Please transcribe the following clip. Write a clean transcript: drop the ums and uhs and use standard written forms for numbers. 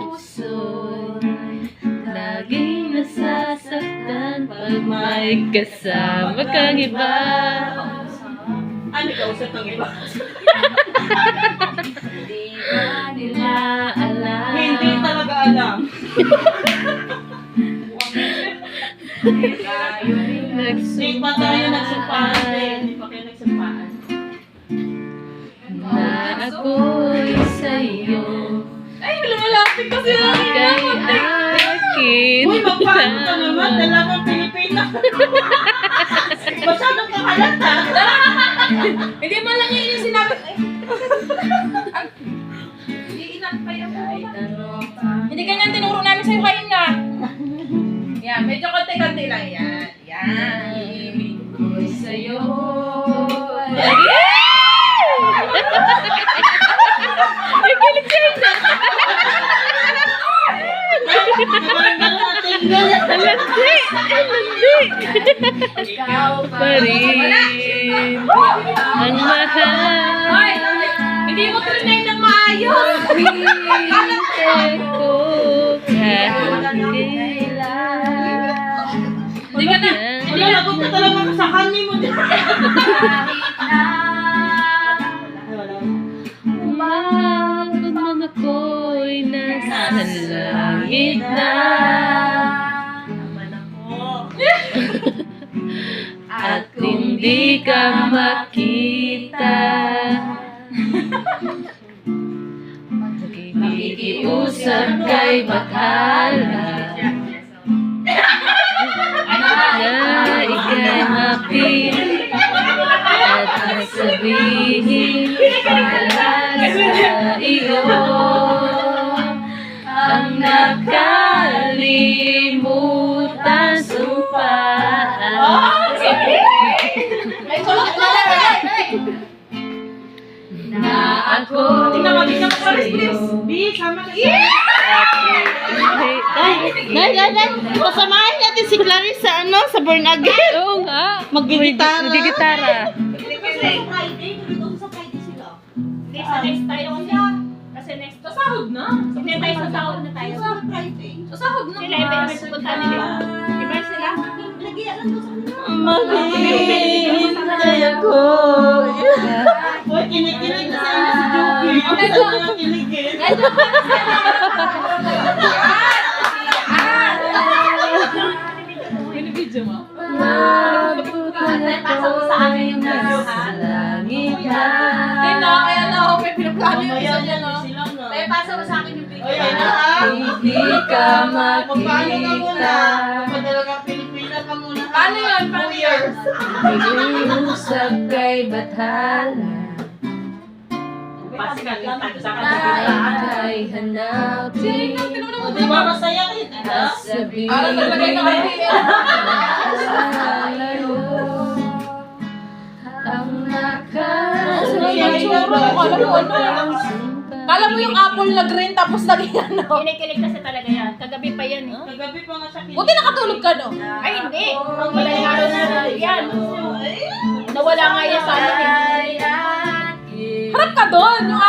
Puso'y laging nasasaktan pag may kasama kang iba. Ano kausap ng iba? Hindi ba nila alam? Hindi talaga alam. Hindi pa tayo nagsumpaan. Hindi pa kayo nagsumpaan. Na ako'y sa'yo. Ay, lumalapit kasi lang. Kay akin. Uy, magpaano ka naman? Dalawang Pilipina. Masyadong kahalata. Hindi mo lang yun yung sinabi. Hindi inakpay ako. Hindi ganyan tinuro namin sa'yo kayo na. Yan, medyo konti-konti lang yan. Yan. Ibig ko'y sa'yo. Ay, kilig siya na. Alandi! Alandi! Ikaw Pa rin ang mahal. Ay, hindi mo trinay ng maayos. Hintay ko kahit kailan. Hindi ka na. Wala, lagot na talaga sa honey mo dyan. Umabot man ako'y nasa langit na. Naman ako. At hindi ka makita. Nakikiusap kay Bathala na ika'y mapili at sabihin wala sa iyo ang nakalimutan sumpaan. Na ako Tingnan mo, please. B, sama ka siya. Nay, pasamahin natin si Clarice sa sa Born Again. Oo nga. Maggigitara. Maggigitara. Kasi Friday, dito sa Friday sila. Hindi, sa next tayo kasi. Kasi next. Sasahod na. Hindi tayo sasahod na tayo. Sa Friday. Sasahod na. Sila iba yung pupunta nila. Iba sila. Lagi alam mo sa kanila. Maghihintay ako. Boy, kinikilig na sa inyo si Joby. Ang saan na kiligin. Binibidyo mo? Mabutan ako'y nasa langit na. Hindi na, kaya na ako may pinaplano yung isa dyan, no? Sila na. Kaya pasa mo sa akin yung video. Ay, ay, na. Hindi ka Magpaano ka muna? makita. Padala ka Pilipina ka muna. Paano yun? 2 years. Iusap kay Bathala Pasikat lang, sa ay hanapin O, di ba masaya kayo? at sabihin Para talaga yung nakapili. sa'yo ang Kala mo yung apple na green tapos laging ano. Kinikilig kasi talaga yan. Kagabi pa yan eh. Kagabi pa nga siya Buti nakatulog ka no? Ay hindi. Wala yung araw na yan. Nawala nga yan sa akin. Harap ka doon. Yung